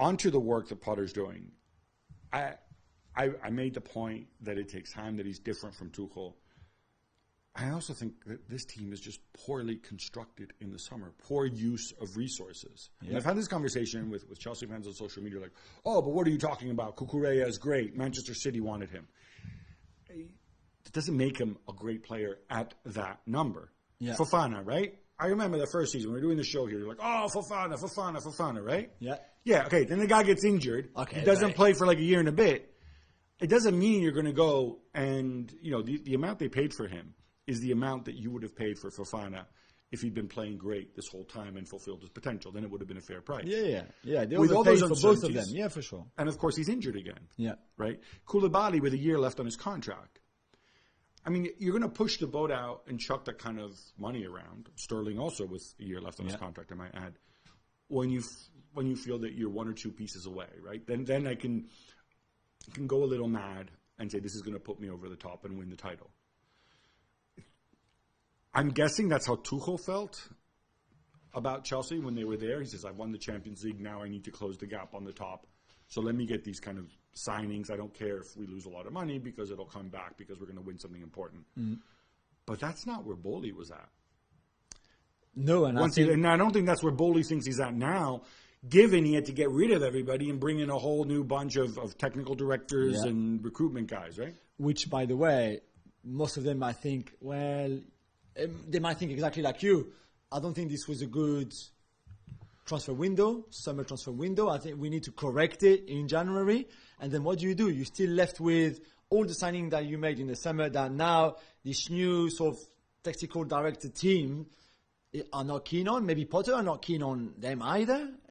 onto the work that Potter's doing. I made the point that it takes time, that he's different from Tuchel. I also think that this team is just poorly constructed in the summer, poor use of resources. Yeah. And I've had this conversation with Chelsea fans on social media, like, oh, but what are you talking about? Cucurella is great. Manchester City wanted him. It doesn't make him a great player at that number. Yeah. Fofana, right? I remember the first season, we were doing the show here, you're like, oh, Fofana, right? Yeah. Yeah, okay, then the guy gets injured. Okay, he doesn't play for like a year and a bit. It doesn't mean you're going to go and, the amount they paid for him is the amount that you would have paid for Fofana if he'd been playing great this whole time and fulfilled his potential. Then it would have been a fair price. Yeah. They with all those for both of them. Yeah, for sure. And of course, he's injured again. Yeah. Right? Koulibaly with a year left on his contract. I mean, you're going to push the boat out and chuck that kind of money around. Sterling also with a year left on his contract, I might add. When you feel that you're one or two pieces away, right? Then I can go a little mad and say this is going to put me over the top and win the title. I'm guessing that's how Tuchel felt about Chelsea when they were there. He says, I've won the Champions League, now I need to close the gap on the top. So let me get these kind of signings. I don't care if we lose a lot of money because it'll come back because we're going to win something important. Mm. But that's not where Bowley was at. No, and I don't think that's where Bowley thinks he's at now, given he had to get rid of everybody and bring in a whole new bunch of technical directors and recruitment guys, right? Which, by the way, most of them might think, they might think exactly like you. I don't think this was a good summer transfer window. I think we need to correct it in January. And then what do? You're still left with all the signings that you made in the summer that now this new sort of technical director team are not keen on. Maybe Potter are not keen on them either.